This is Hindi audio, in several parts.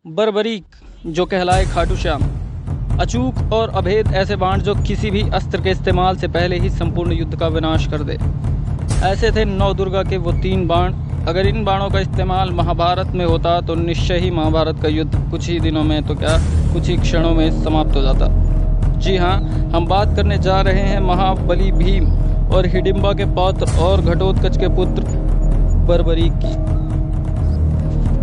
बर्बरीक जो कहलाए खाटू श्याम, अचूक और अभेद ऐसे बाण जो किसी भी अस्त्र के इस्तेमाल से पहले ही संपूर्ण युद्ध का विनाश कर दे। ऐसे थे नौ दुर्गा के वो 3 बाण। अगर इन बाणों का इस्तेमाल महाभारत में होता तो निश्चय ही महाभारत का युद्ध कुछ ही दिनों में तो क्या कुछ ही क्षणों में समाप्त हो जाता। जी हाँ, हम बात करने जा रहे हैं महाबली भीम और हिडिंबा के पौत्र और घटोत्कच के पुत्र बर्बरीक की।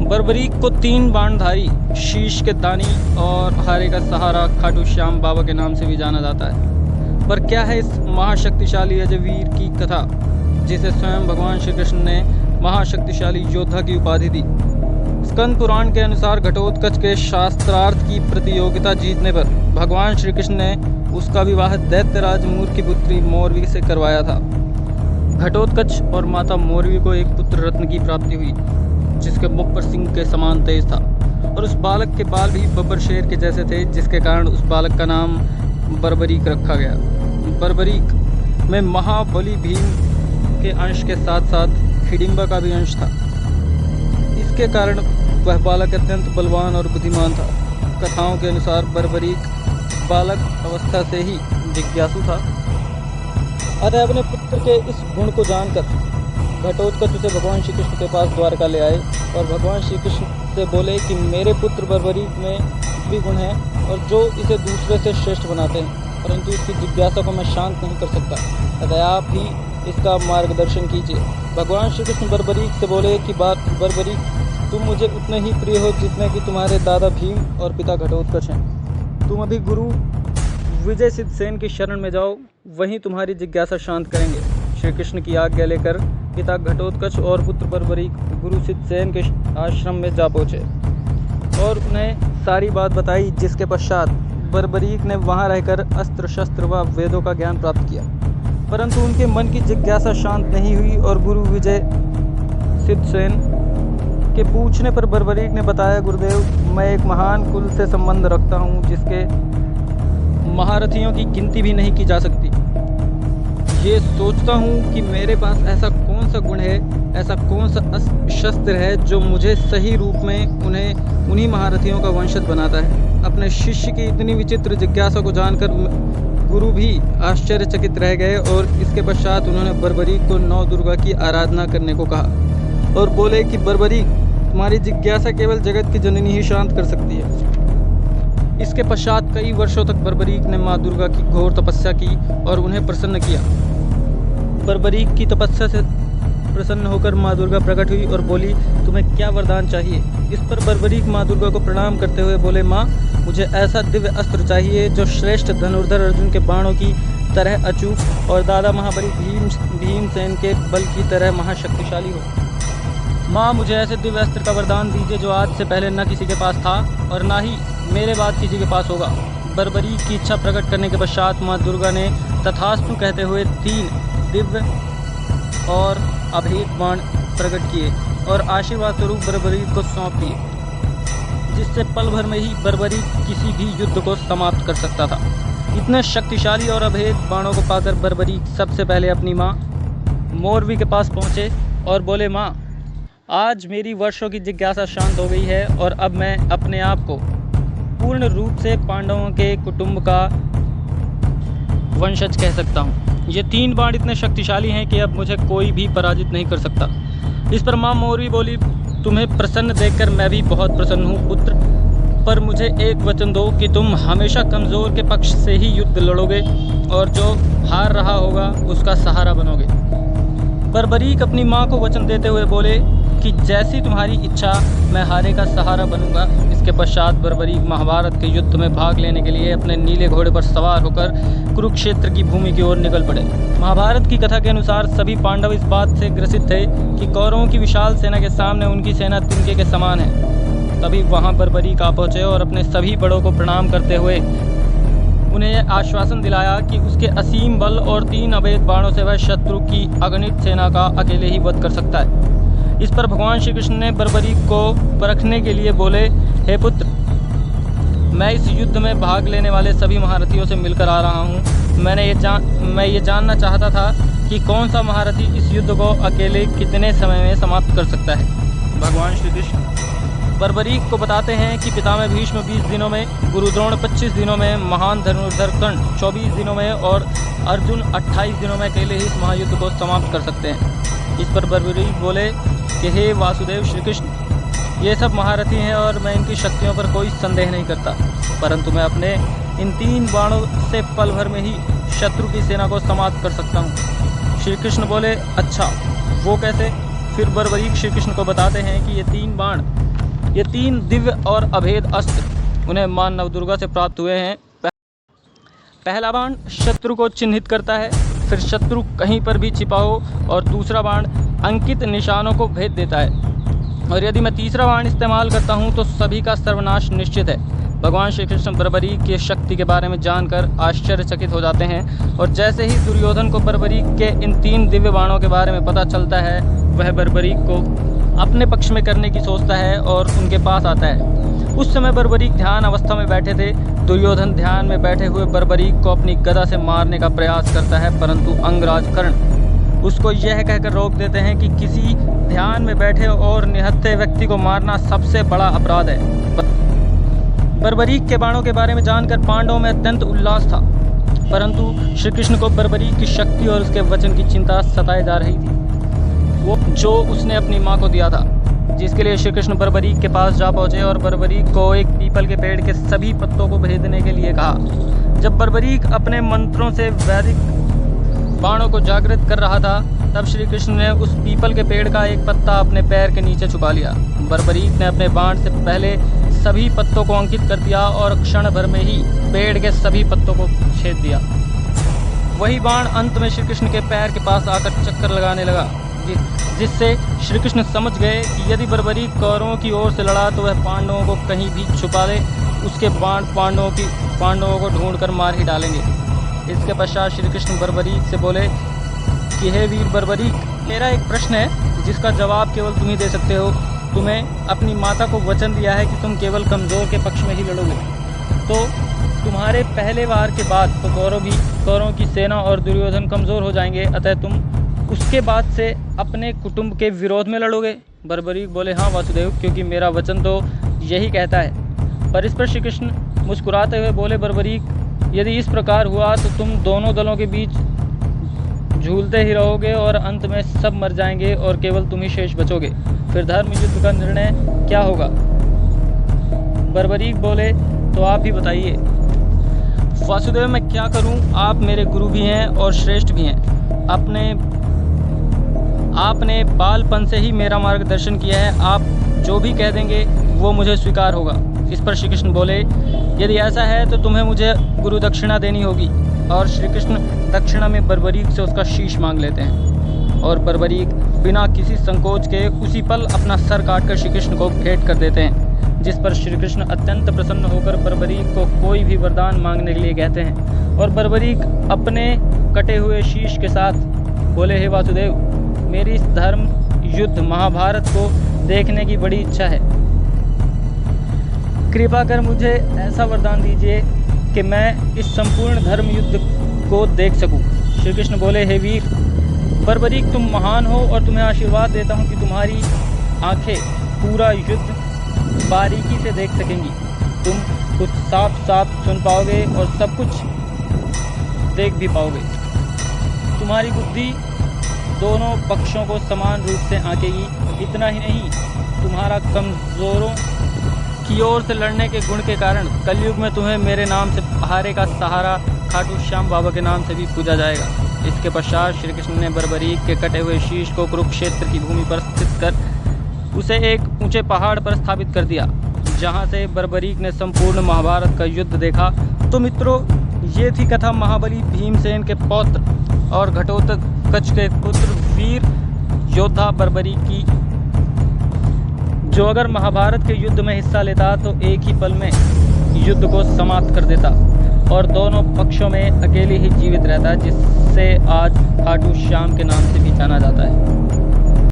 बर्बरीक को 3 बाणधारी, शीश के दानी और हारे का सहारा खाटू श्याम बाबा के नाम से भी जाना जाता है। पर क्या है इस महाशक्तिशाली अजयवीर की कथा, जिसे स्वयं भगवान श्री कृष्ण ने महाशक्तिशाली योद्धा की उपाधि दी। स्कंद पुराण के अनुसार घटोत्कच के शास्त्रार्थ की प्रतियोगिता जीतने पर भगवान श्री कृष्ण ने उसका विवाह दैत्यराज मूर की पुत्री मोरवी से करवाया था। घटोत्कच और माता मोरवी को एक पुत्र रत्न की प्राप्ति हुई, जिसके मुख पर सिंह के समान तेज था और उस बालक के बाल भी बब्बर शेर के जैसे थे, जिसके कारण उस बालक का नाम बर्बरीक रखा गया। बर्बरीक में महाबली भीम के अंश के साथ साथ हिडिंबा का भी अंश था। इसके कारण वह बालक अत्यंत बलवान और बुद्धिमान था। कथाओं के अनुसार बर्बरीक बालक अवस्था से ही जिज्ञासु था। अतः अपने पुत्र के इस गुण को जानकर घटोत्कच उसे भगवान श्री कृष्ण के पास द्वारका ले आए और भगवान श्री कृष्ण से बोले कि मेरे पुत्र बर्बरीक में भी गुण हैं और जो इसे दूसरे से श्रेष्ठ बनाते हैं, परंतु इसकी जिज्ञासा को मैं शांत नहीं कर सकता। अतः आप ही इसका मार्गदर्शन कीजिए। भगवान श्री कृष्ण बर्बरीक से बोले कि बर्बरीक, तुम मुझे उतने ही प्रिय हो जितने कि तुम्हारे दादा भीम और पिता घटोत्कच हैं। तुम अभी गुरु विजय सिद्ध सेन की शरण में जाओ, वहीं तुम्हारी जिज्ञासा शांत करेंगे। श्री कृष्ण की आज्ञा लेकर पिता घटोत्कच और पुत्र बर्बरीक गुरु सिद्ध सेन के आश्रम में जा पहुँचे और उन्हें सारी बात बताई, जिसके पश्चात बर्बरीक ने वहां रहकर अस्त्र शस्त्र व वेदों का ज्ञान प्राप्त किया। परंतु उनके मन की जिज्ञासा शांत नहीं हुई और गुरु विजय सिद्ध सेन के पूछने पर बर्बरीक ने बताया, गुरुदेव, मैं एक महान कुल से संबंध रखता हूँ, जिसके महारथियों की गिनती भी नहीं की जा सकती। ये सोचता हूँ कि मेरे पास ऐसा कौन सा गुण है, ऐसा कौन सा शस्त्र है जो मुझे सही रूप में उन्हीं महारथियों का वंशज बनाता है। अपने शिष्य की इतनी विचित्र जिज्ञासा को जानकर गुरु भी आश्चर्यचकित रह गए और इसके पश्चात उन्होंने बर्बरीक को 9 दुर्गा की आराधना करने को कहा और बोले कि बर्बरीक, तुम्हारी जिज्ञासा केवल जगत की जननी ही शांत कर सकती है। इसके पश्चात कई वर्षों तक बर्बरीक ने माँ दुर्गा की घोर तपस्या की और उन्हें प्रसन्न किया। बर्बरीक की तपस्या से प्रसन्न होकर माँ दुर्गा प्रकट हुई और बोली, तुम्हें क्या वरदान चाहिए। इस पर बर्बरीक माँ दुर्गा को प्रणाम करते हुए बोले, माँ, मुझे ऐसा दिव्य अस्त्र चाहिए जो श्रेष्ठ धनुर्धर अर्जुन के बाणों की तरह अचूक और दादा महाबली भीमसेन के बल की तरह महाशक्तिशाली हो। माँ, मुझे ऐसे दिव्य अस्त्र का वरदान दीजिए जो आज से पहले न किसी के पास था और ना ही मेरे बाद किसी के पास होगा। बर्बरीक की इच्छा प्रकट करने के पश्चात माँ दुर्गा ने तथास्तु कहते हुए 3 दिव्य और अभेद बाण प्रकट किए और आशीर्वाद स्वरूप बर्बरीक को सौंप दिए, जिससे पल भर में ही बर्बरीक किसी भी युद्ध को समाप्त कर सकता था। इतने शक्तिशाली और अभेद बाणों को पाकर बर्बरीक सबसे पहले अपनी माँ मोरवी के पास पहुँचे और बोले, माँ, आज मेरी वर्षों की जिज्ञासा शांत हो गई है और अब मैं अपने आप को पूर्ण रूप से पांडवों के कुटुंब का वंशज कह सकता हूँ। ये 3 बाण इतने शक्तिशाली हैं कि अब मुझे कोई भी पराजित नहीं कर सकता। इस पर माँ मोरवी बोली, तुम्हें प्रसन्न देखकर मैं भी बहुत प्रसन्न हूँ पुत्र, पर मुझे एक वचन दो कि तुम हमेशा कमज़ोर के पक्ष से ही युद्ध लड़ोगे और जो हार रहा होगा उसका सहारा बनोगे। बर्बरीक अपनी माँ को वचन देते हुए बोले कि जैसी तुम्हारी इच्छा, मैं हारे का सहारा बनूंगा। इसके पश्चात बर्बरीक महाभारत के युद्ध में भाग लेने के लिए अपने नीले घोड़े पर सवार होकर कुरुक्षेत्र की भूमि की ओर निकल पड़े। महाभारत की कथा के अनुसार सभी पांडव इस बात से ग्रसित थे कि कौरवों की विशाल सेना के सामने उनकी सेना तिनके के समान है। तभी वहां बर्बरीक आ पहुंचे और अपने सभी बड़ों को प्रणाम करते हुए उन्हें आश्वासन दिलाया कि उसके असीम बल और 3 अभेद बाणों से वह शत्रु की अगणित सेना का अकेले ही वध कर सकता है। इस पर भगवान श्री कृष्ण ने बर्बरीक को परखने के लिए बोले, हे पुत्र, मैं इस युद्ध में भाग लेने वाले सभी महारथियों से मिलकर आ रहा हूँ। मैं ये जानना चाहता था कि कौन सा महारथी इस युद्ध को अकेले कितने समय में समाप्त कर सकता है। भगवान श्री कृष्ण बर्बरीक को बताते हैं कि पितामह भीष्म 20 दिनों में, गुरु द्रोण 25 दिनों में, महान धनुर्धर कर्ण 24 दिनों में और अर्जुन 28 दिनों में अकेले ही इस महायुद्ध को समाप्त कर सकते हैं। इस पर बर्बरीक बोले कि हे वासुदेव श्री कृष्ण, ये सब महारथी हैं और मैं इनकी शक्तियों पर कोई संदेह नहीं करता, परंतु मैं अपने इन 3 बाणों से पल भर में ही शत्रु की सेना को समाप्त कर सकता हूँ। श्री कृष्ण बोले अच्छा, वो कैसे? फिर बर्बरीक श्री कृष्ण को बताते हैं कि ये 3 बाण, ये 3 दिव्य और अभेद अस्त्र उन्हें मां नवदुर्गा से प्राप्त हुए हैं। पहला बाण शत्रु को चिन्हित करता है, फिर शत्रु कहीं पर भी छिपा हो, और दूसरा बाण अंकित निशानों को भेद देता है, और यदि मैं तीसरा बाण इस्तेमाल करता हूं तो सभी का सर्वनाश निश्चित है। भगवान श्री कृष्ण बर्बरीक की शक्ति के बारे में जानकर आश्चर्यचकित हो जाते हैं, और जैसे ही दुर्योधन को बर्बरीक के इन 3 दिव्य बाणों के बारे में पता चलता है, वह बर्बरीक को अपने पक्ष में करने की सोचता है और उनके पास आता है। उस समय बर्बरीक ध्यान अवस्था में बैठे थे। दुर्योधन ध्यान में बैठे हुए बर्बरीक को अपनी गदा से मारने का प्रयास करता है, परंतु अंगराज कर्ण उसको यह कहकर रोक देते हैं कि किसी ध्यान में बैठे और निहत्थे व्यक्ति को मारना सबसे बड़ा अपराध है। बर्बरीक के बाणों के बारे में जानकर पांडवों में अत्यंत उल्लास था, परंतु श्री कृष्ण को बर्बरीक की शक्ति और उसके वचन की चिंता सताए जा रही थी, वो जो उसने अपनी माँ को दिया था, जिसके लिए श्री कृष्ण बर्बरीक के पास जा पहुँचे और बर्बरीक को एक पीपल के पेड़ के सभी पत्तों को भेदने के लिए कहा। जब बर्बरीक अपने मंत्रों से वैदिक बाणों को जागृत कर रहा था, तब श्री कृष्ण ने उस पीपल के पेड़ का एक पत्ता अपने पैर के नीचे छुपा लिया। बर्बरीक ने अपने बाण से पहले सभी पत्तों को अंकित कर दिया और क्षण भर में ही पेड़ के सभी पत्तों को छेद दिया। वही बाण अंत में श्री कृष्ण के पैर के पास आकर चक्कर लगाने लगा, जिससे श्री कृष्ण समझ गए कि यदि बर्बरीक कौरवों की ओर से लड़ा तो वह पांडवों को कहीं भी छुपा ले, उसके बाण पांडवों को ढूंढकर मार ही डालेंगे। इसके पश्चात श्री कृष्ण बर्बरीक से बोले कि हे वीर बर्बरीक, मेरा एक प्रश्न है जिसका जवाब केवल तुम ही दे सकते हो। तुम्हें अपनी माता को वचन दिया है कि तुम केवल कमज़ोर के पक्ष में ही लड़ोगे, तो तुम्हारे पहले वार के बाद तो कौरवों की सेना और दुर्योधन कमज़ोर हो जाएंगे, अतः तुम उसके बाद से अपने कुटुंब के विरोध में लड़ोगे। बर्बरीक बोले हाँ वासुदेव, क्योंकि मेरा वचन तो यही कहता है। पर इस पर श्री कृष्ण मुस्कुराते हुए बोले बर्बरीक, यदि इस प्रकार हुआ तो तुम दोनों दलों के बीच झूलते ही रहोगे और अंत में सब मर जाएंगे और केवल तुम ही शेष बचोगे। फिर धर्म युद्ध का निर्णय क्या होगा? बर्बरीक बोले तो आप ही बताइए। वासुदेव, मैं क्या करूं? आप मेरे गुरु भी हैं और श्रेष्ठ भी हैं। आपने बालपन से ही मेरा मार्गदर्शन किया है, आप जो भी कह देंगे वो मुझे स्वीकार होगा। इस पर श्री कृष्ण बोले, यदि ऐसा है तो तुम्हें मुझे गुरु दक्षिणा देनी होगी। और श्री कृष्ण दक्षिणा में बर्बरीक से उसका शीश मांग लेते हैं, और बर्बरीक बिना किसी संकोच के उसी पल अपना सर काटकर श्री कृष्ण को भेंट कर देते हैं, जिस पर श्री कृष्ण अत्यंत प्रसन्न होकर बर्बरीक को कोई भी वरदान मांगने के लिए कहते हैं। और बर्बरीक अपने कटे हुए शीश के साथ बोले, हे वासुदेव, मेरी इस धर्म युद्ध महाभारत को देखने की बड़ी इच्छा है। कृपा कर मुझे ऐसा वरदान दीजिए कि मैं इस संपूर्ण धर्म युद्ध को देख सकूं। श्री कृष्ण बोले, हे वीर बर्बरीक, तुम महान हो और तुम्हें आशीर्वाद देता हूं कि तुम्हारी आंखें पूरा युद्ध बारीकी से देख सकेंगी। तुम कुछ साफ साफ सुन पाओगे और सब कुछ देख भी पाओगे। तुम्हारी बुद्धि दोनों पक्षों को समान रूप से आंकेगी। इतना ही नहीं, तुम्हारा कमज़ोरों की ओर से लड़ने के गुण के कारण कलयुग में तुम्हें मेरे नाम से पहाड़े का सहारा खाटू श्याम बाबा के नाम से भी पूजा जाएगा। इसके पश्चात श्री कृष्ण ने बर्बरीक के कटे हुए शीश को कुरुक्षेत्र की भूमि पर स्थित कर उसे एक ऊंचे पहाड़ पर स्थापित कर दिया, जहां से बर्बरीक ने संपूर्ण महाभारत का युद्ध देखा। तो मित्रों, ये थी कथा महाबली भीमसेन के पौत्र और घटोत्कच के पुत्र वीर योद्धा बर्बरीक की, जो अगर महाभारत के युद्ध में हिस्सा लेता तो एक ही पल में युद्ध को समाप्त कर देता और दोनों पक्षों में अकेले ही जीवित रहता, जिससे आज खाटू श्याम के नाम से भी जाना जाता है।